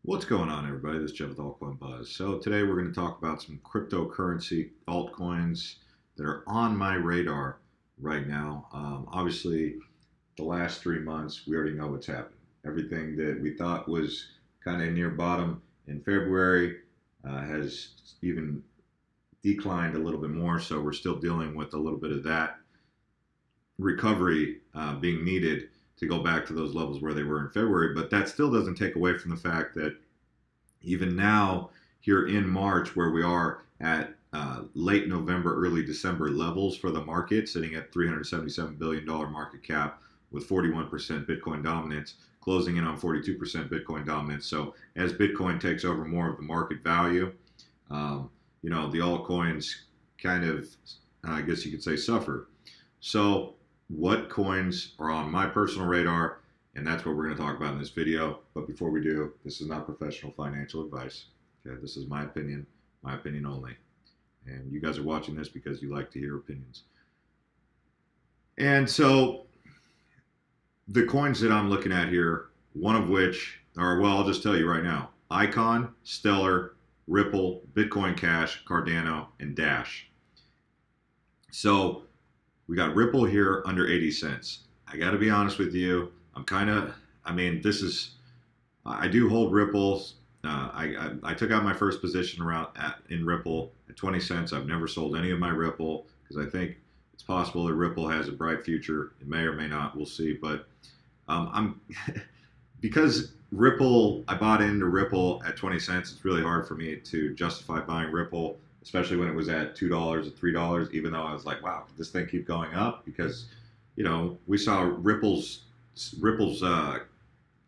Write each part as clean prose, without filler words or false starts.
What's going on, everybody? This is Jeff with Altcoin Buzz. So today we're going to talk about some cryptocurrency altcoins that are on my radar right now. Obviously, the last 3 months, we already know what's happened. Everything that we thought was kind of near bottom in February has even declined a little bit more. So we're still dealing with a little bit of that recovery being needed to go back to those levels where they were in February. But that still doesn't take away from the fact that even now, here in March, where we are at late November, early December levels for the market, sitting at $377 billion market cap with 41% Bitcoin dominance, closing in on 42% Bitcoin dominance. So as Bitcoin takes over more of the market value, the altcoins kind of, I guess you could say, suffer. So what coins are on my personal radar? And that's what we're going to talk about in this video. But before we do, this is not professional financial advice. Okay, this is my opinion only. And you guys are watching this because you like to hear opinions. And so the coins that I'm looking at here, one of which are, well, I'll just tell you right now: Icon, Stellar, Ripple, Bitcoin Cash, Cardano, and Dash. So we got Ripple here under 80 cents. I got to be honest with you. I do hold Ripples. I took out my first position in Ripple at 20 cents. I've never sold any of my Ripple because I think it's possible that Ripple has a bright future. It may or may not. We'll see. But I'm because Ripple, I bought into Ripple at 20 cents. It's really hard for me to justify buying Ripple, especially when it was at $2 or $3. Even though I was like, wow, could this thing keep going up? Because we saw Ripple's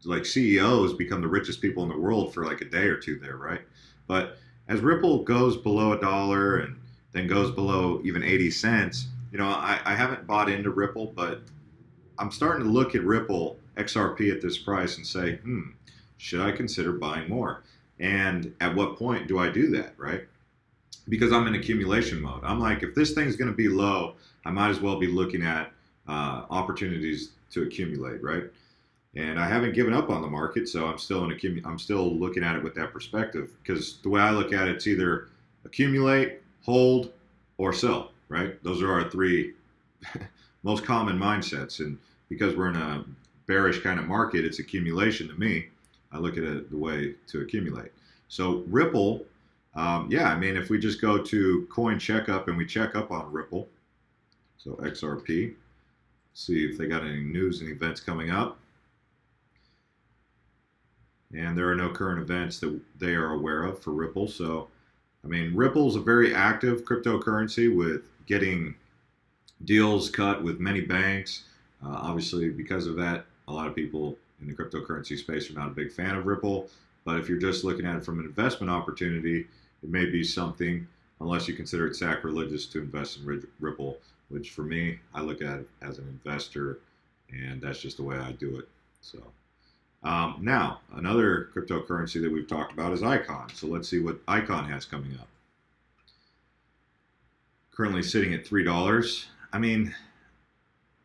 like CEOs become the richest people in the world for like a day or two there, right? But as Ripple goes below $1 and then goes below even 80 cents, I haven't bought into Ripple, but I'm starting to look at Ripple XRP at this price and say, should I consider buying more? And at what point do I do that, right? Because I'm in accumulation mode. I'm like, if this thing's going to be low, I might as well be looking at opportunities to accumulate, right? And I haven't given up on the market, so I'm still looking at it with that perspective. Because the way I look at it, it's either accumulate, hold, or sell, right? Those are our three most common mindsets. And because we're in a bearish kind of market, it's accumulation to me. I look at it the way to accumulate. So Ripple, if we just go to Coin Checkup and we check up on Ripple, so XRP, see if they got any news and events coming up. And there are no current events that they are aware of for Ripple. So, Ripple's a very active cryptocurrency with getting deals cut with many banks. Obviously, because of that, a lot of people in the cryptocurrency space are not a big fan of Ripple. But if you're just looking at it from an investment opportunity, it may be something, unless you consider it sacrilegious to invest in Ripple, which for me, I look at it as an investor, and that's just the way I do it. So now, another cryptocurrency that we've talked about is Icon. So let's see what Icon has coming up. Currently sitting at $3.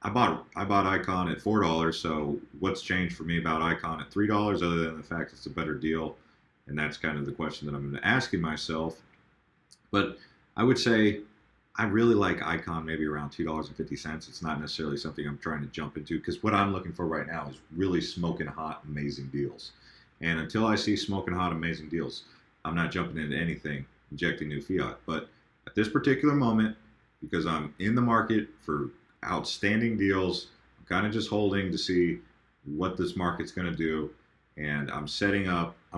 I bought Icon at $4. So what's changed for me about Icon at $3 other than the fact it's a better deal? And that's kind of the question that I'm asking myself. But I would say I really like Icon maybe around $2.50. It's not necessarily something I'm trying to jump into because what I'm looking for right now is really smoking hot, amazing deals. And until I see smoking hot, amazing deals, I'm not jumping into anything, injecting new fiat. But at this particular moment, because I'm in the market for outstanding deals, I'm kind of just holding to see what this market's going to do. And I'm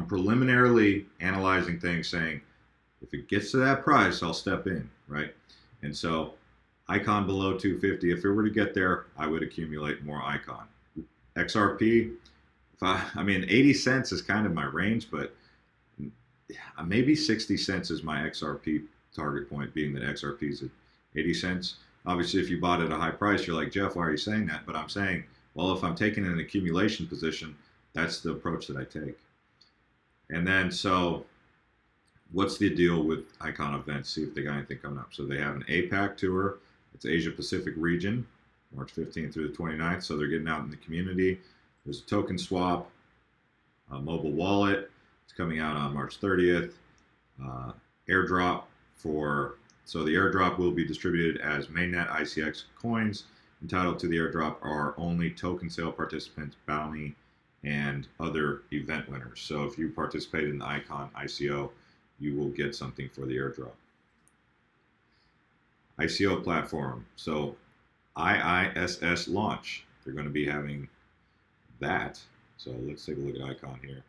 preliminarily analyzing things, saying, if it gets to that price, I'll step in, right? And so Icon below 250, if it were to get there, I would accumulate more Icon. XRP, 80 cents is kind of my range, but maybe 60 cents is my XRP target point, being that XRP is at 80 cents. Obviously, if you bought at a high price, you're like, Jeff, why are you saying that? But I'm saying, well, if I'm taking an accumulation position, that's the approach that I take. And then, so what's the deal with Icon events? See if they got anything coming up. So they have an APAC tour. It's Asia Pacific region, March 15th through the 29th. So they're getting out in the community. There's a token swap, a mobile wallet. It's coming out on March 30th. Airdrop so the airdrop will be distributed as mainnet ICX coins. Entitled to the airdrop are only token sale participants, bounty, and other event winners. So if you participate in the Icon ICO, you will get something for the airdrop. ICO platform. So IISS launch. They're going to be having that. So let's take a look at Icon here.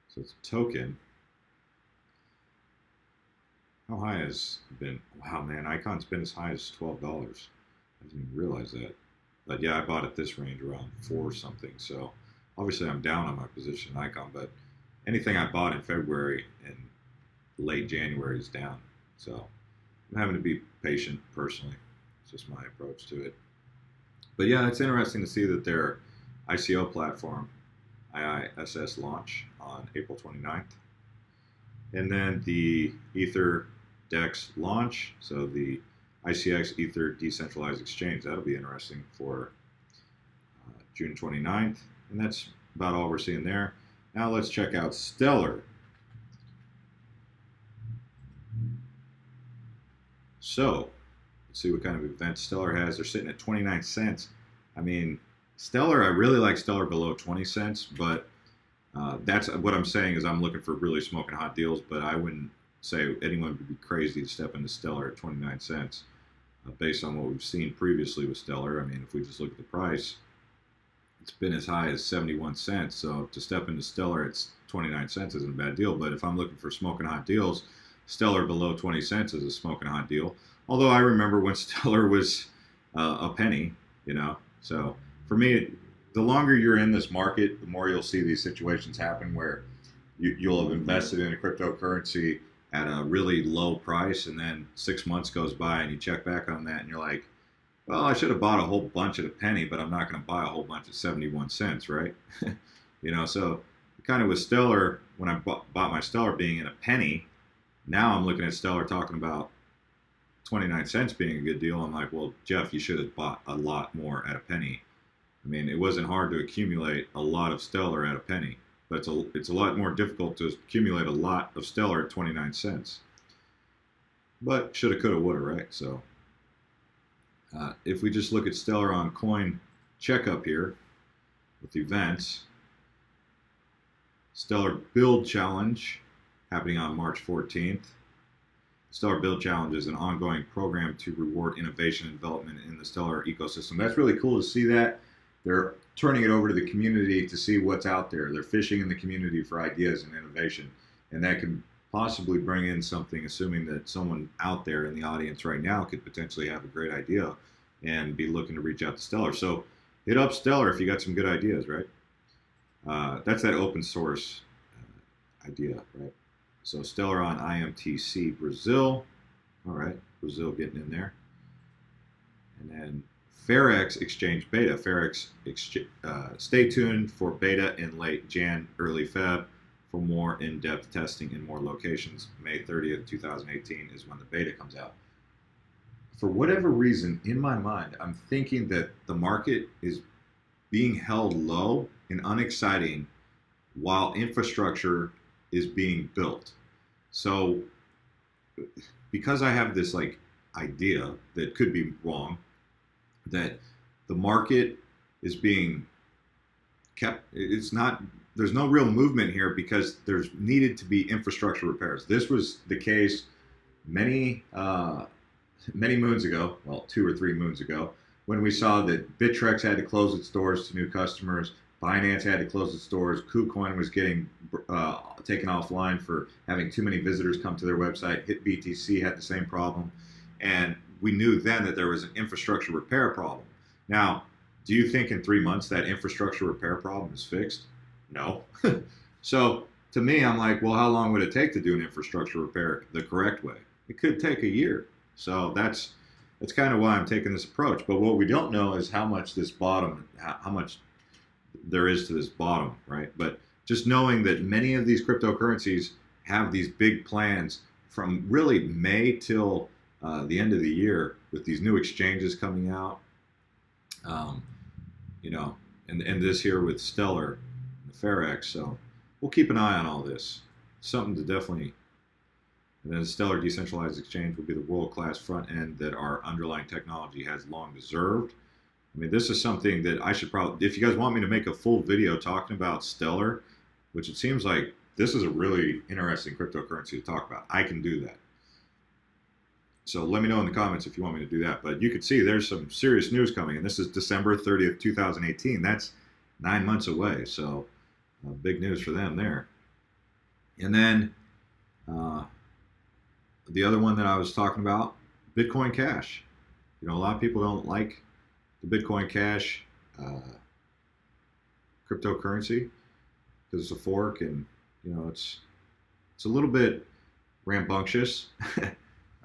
So it's a token. How high has it been? Wow, man, Icon's been as high as $12. I didn't even realize that. But yeah, I bought at this range around 4 something. So obviously I'm down on my position in Icon, but anything I bought in February and late January is down. So I'm having to be patient personally. It's just my approach to it. But yeah, it's interesting to see that their ICO platform, IISS launch on April 29th. And then the Ether DEX launch, so the ICX Ether Decentralized Exchange. That'll be interesting for June 29th. And that's about all we're seeing there. Now let's check out Stellar. So let's see what kind of event Stellar has. They're sitting at 29 cents. I mean, Stellar, I really like Stellar below 20 cents, but that's what I'm saying is I'm looking for really smoking hot deals, but I wouldn't say anyone would be crazy to step into Stellar at 29 cents based on what we've seen previously with Stellar. I mean, if we just look at the price, it's been as high as 71 cents. So to step into Stellar at 29 cents isn't a bad deal. But if I'm looking for smoking hot deals, Stellar below 20 cents is a smoking hot deal. Although I remember when Stellar was a penny, you know. So for me, the longer you're in this market, the more you'll see these situations happen where you'll have invested in a cryptocurrency at a really low price, and then 6 months goes by and you check back on that and you're like, well, I should have bought a whole bunch at a penny, but I'm not going to buy a whole bunch at 71 cents, right? You know, so kind of with Stellar, when I bought my Stellar being in a penny, now I'm looking at Stellar talking about 29 cents being a good deal. I'm like, well, Jeff, you should have bought a lot more at a penny. I mean, it wasn't hard to accumulate a lot of Stellar at a penny, but it's a lot more difficult to accumulate a lot of Stellar at 29 cents. But shoulda, coulda, woulda, right? So if we just look at Stellar on Coin Checkup here with events, Stellar Build Challenge happening on March 14th. Stellar Build Challenge is an ongoing program to reward innovation and development in the Stellar ecosystem. That's really cool to see that. They're turning it over to the community to see what's out there. They're fishing in the community for ideas and innovation. And that can possibly bring in something, assuming that someone out there in the audience right now could potentially have a great idea and be looking to reach out to Stellar. So hit up Stellar if you got some good ideas, right? That's that open source idea, right? So Stellar on IMTC Brazil. All right, Brazil getting in there. And then Ferex Exchange Beta. Ferex, stay tuned for beta in late Jan, early Feb for more in-depth testing in more locations. May 30th, 2018 is when the beta comes out. For whatever reason, in my mind, I'm thinking that the market is being held low and unexciting while infrastructure is being built. So because I have this like idea that could be wrong, that the market is being kept, it's not, there's no real movement here because there's needed to be infrastructure repairs. This was the case many moons ago, well, 2 or 3 moons ago, when we saw that Bittrex had to close its doors to new customers, Binance had to close its doors, KuCoin was getting taken offline for having too many visitors come to their website, HitBTC had the same problem, and we knew then that there was an infrastructure repair problem. Now, do you think in 3 months that infrastructure repair problem is fixed? No. So to me, I'm like, well, how long would it take to do an infrastructure repair the correct way? It could take a year. So that's kind of why I'm taking this approach. But what we don't know is how much this bottom, how much there is to this bottom, right? But just knowing that many of these cryptocurrencies have these big plans from really May till the end of the year with these new exchanges coming out, you know, and this here with Stellar, the Ferex. So we'll keep an eye on all this. Something to definitely. And then Stellar Decentralized Exchange will be the world-class front end that our underlying technology has long deserved. I mean, this is something that I should probably, if you guys want me to make a full video talking about Stellar, which it seems like this is a really interesting cryptocurrency to talk about, I can do that. So let me know in the comments if you want me to do that. But you can see there's some serious news coming, and this is December 30th, 2018. That's 9 months away, so big news for them there. And then the other one that I was talking about, Bitcoin Cash. You know, a lot of people don't like the Bitcoin Cash cryptocurrency because it's a fork, and you know it's a little bit rambunctious.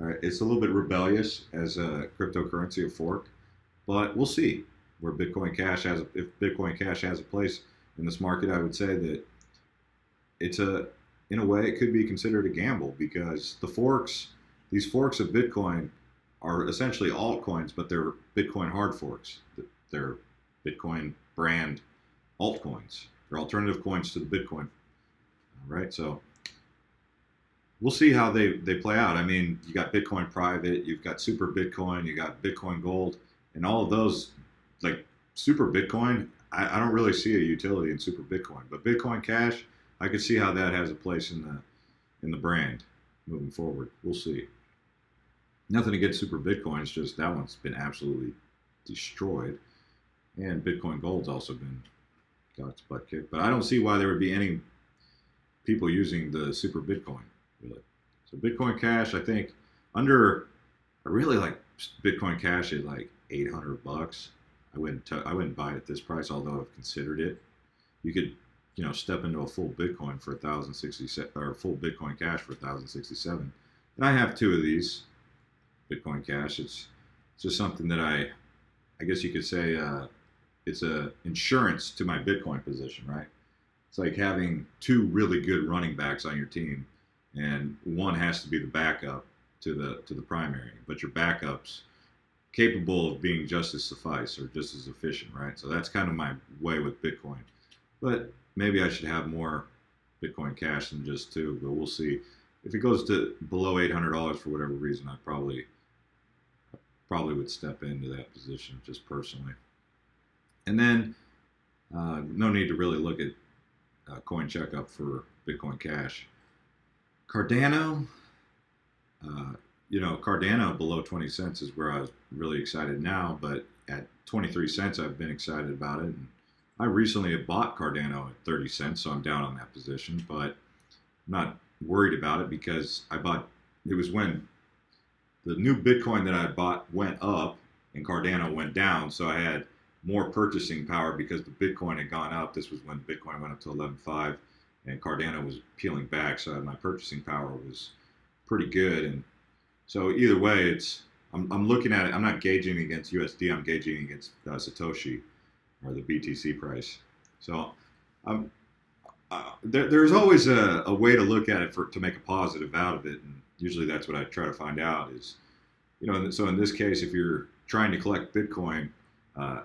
All right, it's a little bit rebellious as a cryptocurrency, a fork, but we'll see where Bitcoin Cash has. If Bitcoin Cash has a place in this market, I would say that it's in a way, it could be considered a gamble because these forks of Bitcoin are essentially altcoins, but they're Bitcoin hard forks. They're Bitcoin brand altcoins. They're alternative coins to the Bitcoin, right? So we'll see how they play out. I mean, you got Bitcoin Private, you've got Super Bitcoin, you got Bitcoin Gold, and all of those, like Super Bitcoin, I don't really see a utility in Super Bitcoin, but Bitcoin Cash, I could see how that has a place in the brand moving forward. We'll see. Nothing against Super Bitcoin, it's just that one's been absolutely destroyed, and Bitcoin Gold's also got its butt kicked. But I don't see why there would be any people using the Super Bitcoin, really. So Bitcoin Cash, I think, I really like Bitcoin Cash at like $800. I wouldn't buy it at this price, although I've considered it. You could, you know, step into a full Bitcoin for 1,067, or full Bitcoin Cash for 1,067. And I have two of these Bitcoin Cash. It's just something that I guess you could say it's a insurance to my Bitcoin position, right? It's like having two really good running backs on your team, and one has to be the backup to the primary, but your backup's capable of being just as suffice or just as efficient, right? So that's kind of my way with Bitcoin. But maybe I should have more Bitcoin Cash than just two, but we'll see. If it goes to below $800 for whatever reason, I probably would step into that position just personally. And then no need to really look at coin checkup for Bitcoin Cash. Cardano, you know, Cardano below 20 cents is where I was really excited now, but at 23 cents, I've been excited about it. And I recently have bought Cardano at 30 cents, so I'm down on that position, but I'm not worried about it because it was when the new Bitcoin that I bought went up and Cardano went down, so I had more purchasing power because the Bitcoin had gone up. This was when Bitcoin went up to 11.5 and Cardano was peeling back, so my purchasing power was pretty good. And so either way, I'm looking at it. I'm not gauging against USD. I'm gauging against Satoshi or the BTC price. So there's always a way to look at it to make a positive out of it, and usually that's what I try to find out is, you know. So in this case, if you're trying to collect Bitcoin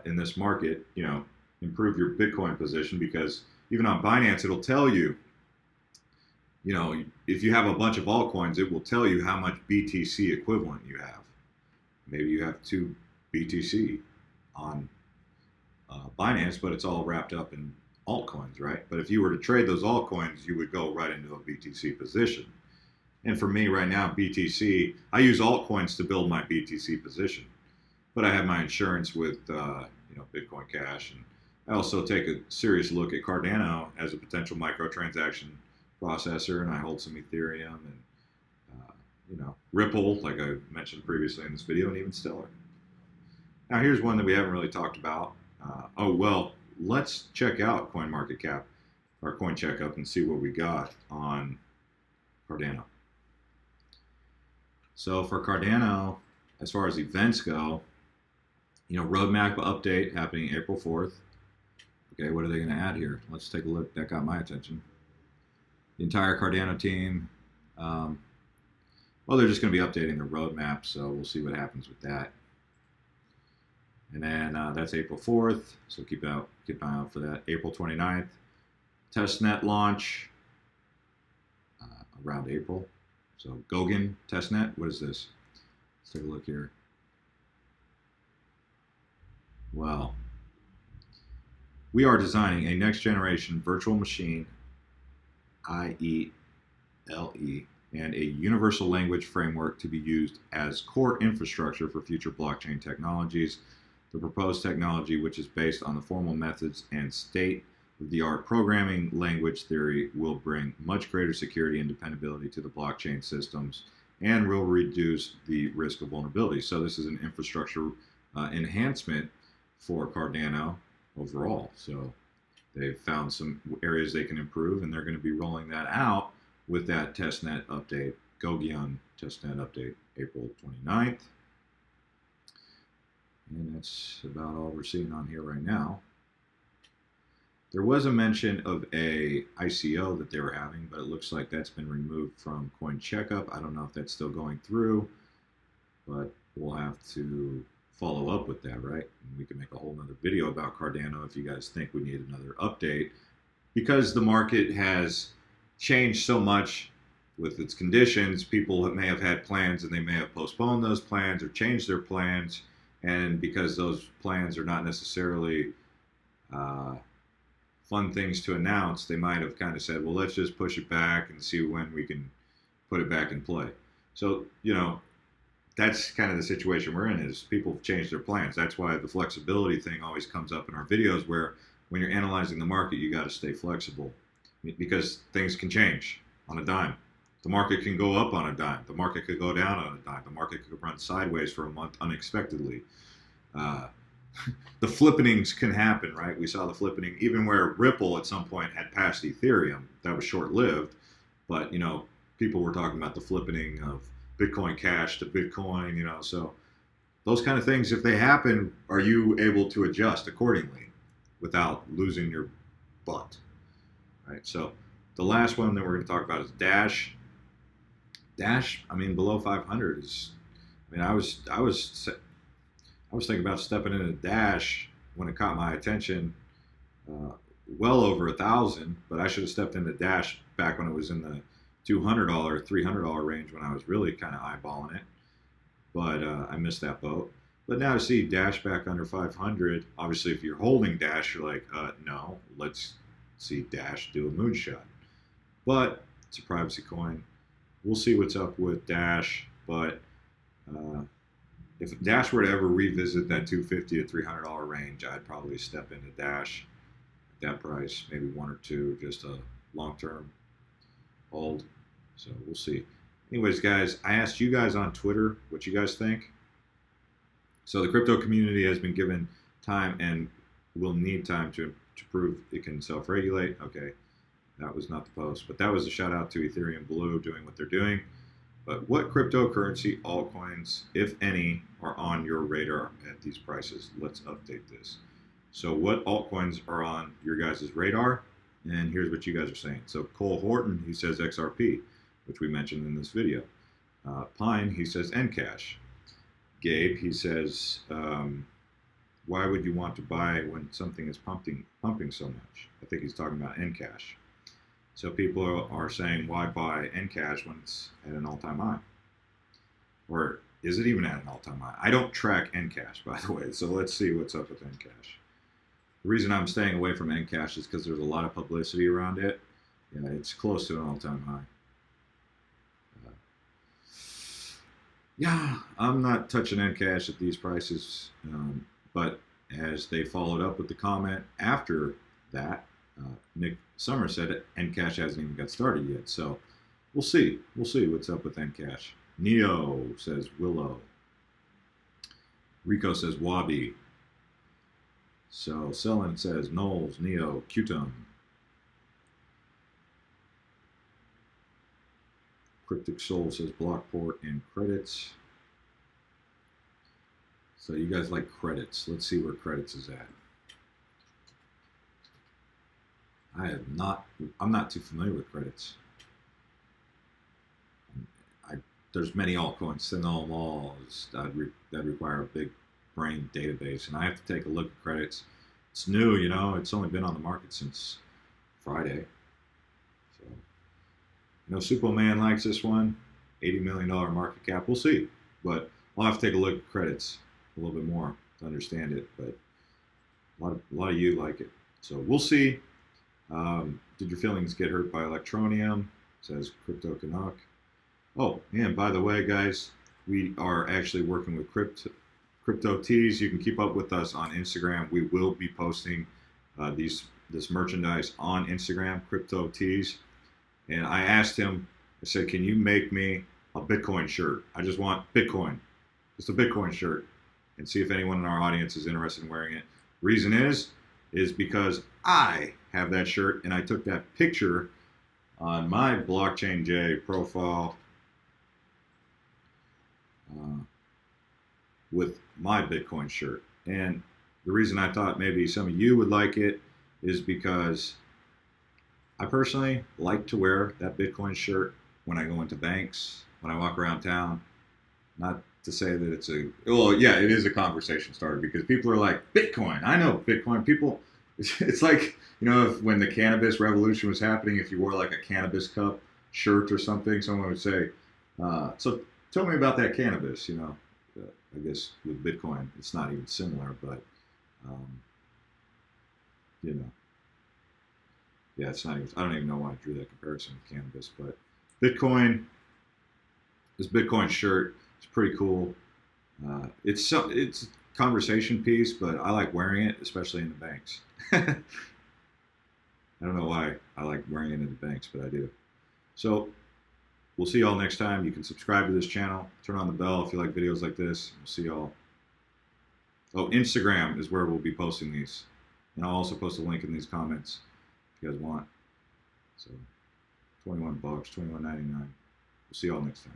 in this market, you know, improve your Bitcoin position, because even on Binance, it'll tell you, you know, if you have a bunch of altcoins, it will tell you how much BTC equivalent you have. Maybe you have 2 BTC on Binance, but it's all wrapped up in altcoins, right? But if you were to trade those altcoins, you would go right into a BTC position. And for me right now, BTC, I use altcoins to build my BTC position, but I have my insurance with, you know, Bitcoin Cash, and I also take a serious look at Cardano as a potential microtransaction processor, and I hold some Ethereum and, you know, Ripple, like I mentioned previously in this video, and even Stellar. Now here's one that we haven't really talked about. Oh, well, let's check out CoinMarketCap, or Coin Checkup, and see what we got on Cardano. So for Cardano, as far as events go, you know, roadmap update happening April 4th. Okay, what are they going to add here? Let's take a look. That got my attention. The entire Cardano team, well, they're just going to be updating their roadmap, so we'll see what happens with that. And then that's April 4th, so keep an eye out for that. April 29th, Testnet launch around April. So Goguen testnet. What is this? Let's take a look here. Well, we are designing a next generation virtual machine, IELE, and a universal language framework to be used as core infrastructure for future blockchain technologies. The proposed technology, which is based on the formal methods and state-of-the-art programming language theory, will bring much greater security and dependability to the blockchain systems and will reduce the risk of vulnerability. So this is an infrastructure enhancement for Cardano overall. So they've found some areas they can improve, and they're going to be rolling that out with that testnet update, Goguen testnet update, April 29th. And that's about all we're seeing on here right now. There was a mention of a ICO that they were having, but it looks like that's been removed from Coin Checkup. I don't know if that's still going through, but we'll have to follow up with that, right? And we can make a whole nother video about Cardano if you guys think we need another update, because the market has changed so much with its conditions. People may have had plans and they may have postponed those plans or changed their plans, and because those plans are not necessarily fun things to announce, they might have kind of said, well, let's just push it back and see when we can put it back in play. So, you know, that's kind of the situation we're in, is people have changed their plans. That's why the flexibility thing always comes up in our videos, where when you're analyzing the market, you got to stay flexible, because things can change on a dime. The market can go up on a dime. The market could go down on a dime. The market could run sideways for a month unexpectedly. The flippenings can happen, right? We saw the flippening even where Ripple at some point had passed Ethereum. That was short-lived, but you know, people were talking about the flippening of Bitcoin Cash to Bitcoin, you know, so those kind of things, if they happen, are you able to adjust accordingly without losing your butt, right? So the last one that we're going to talk about is Dash. Dash, I mean, below 500 is, I mean, I was thinking about stepping into Dash when it caught my attention, well over 1,000, but I should have stepped into Dash back when it was in the $200, $300 range, when I was really kind of eyeballing it, but I missed that boat. But now to see Dash back under 500, obviously if you're holding Dash, you're like, no, let's see Dash do a moonshot. But it's a privacy coin. We'll see what's up with Dash, but if Dash were to ever revisit that $250 to $300 range, I'd probably step into Dash at that price, maybe one or two, just a long-term hold. So we'll see. Anyways, guys, I asked you guys on Twitter what you guys think. So the crypto community has been given time and will need time to prove it can self-regulate. Okay, that was not the post, but that was a shout out to Ethereum Blue doing what they're doing. But what cryptocurrency altcoins, if any, are on your radar at these prices? Let's update this. So what altcoins are on your guys' radar? And here's what you guys are saying. So Cole Horton, he says XRP, which we mentioned in this video. Pine, he says Encash. Gabe, he says, why would you want to buy when something is pumping so much? I think he's talking about Encash. So people are saying, why buy Encash when it's at an all-time high? Or is it even at an all-time high? I don't track Encash, by the way, so let's see what's up with Encash. The reason I'm staying away from Encash is because there's a lot of publicity around it. Yeah, it's close to an all-time high. Yeah, I'm not touching Encash at these prices, but as they followed up with the comment after that, Nick Summers said Encash hasn't even got started yet, so we'll see. We'll see what's up with Encash. Neo says Willow. Rico says Wabi. So Selin says Knowles, Neo, Qtum. Cryptic Soul says Blockport and credits. So you guys like credits. Let's see where credits is at. I'm not too familiar with credits. There's many altcoins, to know them all, that'd require a big brain database, and I have to take a look at credits. It's new, you know, it's only been on the market since Friday. So, Superman likes this one. $80 million market cap. We'll see. But I'll have to take a look at credits a little bit more to understand it. But a lot of you like it. So we'll see. Did your feelings get hurt by Electronium? Says Crypto Canuck. Oh, and by the way, guys, we are actually working with Crypto Tees. You can keep up with us on Instagram. We will be posting this merchandise on Instagram, Crypto Tees. And I asked him, I said, can you make me a Bitcoin shirt? I just want Bitcoin, just a Bitcoin shirt, and see if anyone in our audience is interested in wearing it. Reason is because I have that shirt, and I took that picture on my Blockchain J profile with my Bitcoin shirt. And the reason I thought maybe some of you would like it is because I personally like to wear that Bitcoin shirt when I go into banks, when I walk around town. Not to say that it's well, yeah, it is a conversation starter because people are like, Bitcoin, I know Bitcoin. People, it's like, when the cannabis revolution was happening, if you wore like a cannabis cup shirt or something, someone would say, so tell me about that cannabis, I guess with Bitcoin, it's not even similar, but, yeah, it's not even, I don't even know why I drew that comparison with cannabis, but Bitcoin, this Bitcoin shirt is pretty cool. It's a conversation piece, but I like wearing it, especially in the banks. I don't know why I like wearing it in the banks, but I do. So we'll see y'all next time. You can subscribe to this channel, turn on the bell if you like videos like this. We'll see y'all. Oh, Instagram is where we'll be posting these. And I'll also post a link in these comments if you guys want. So $21, $21.99. We'll see y'all next time.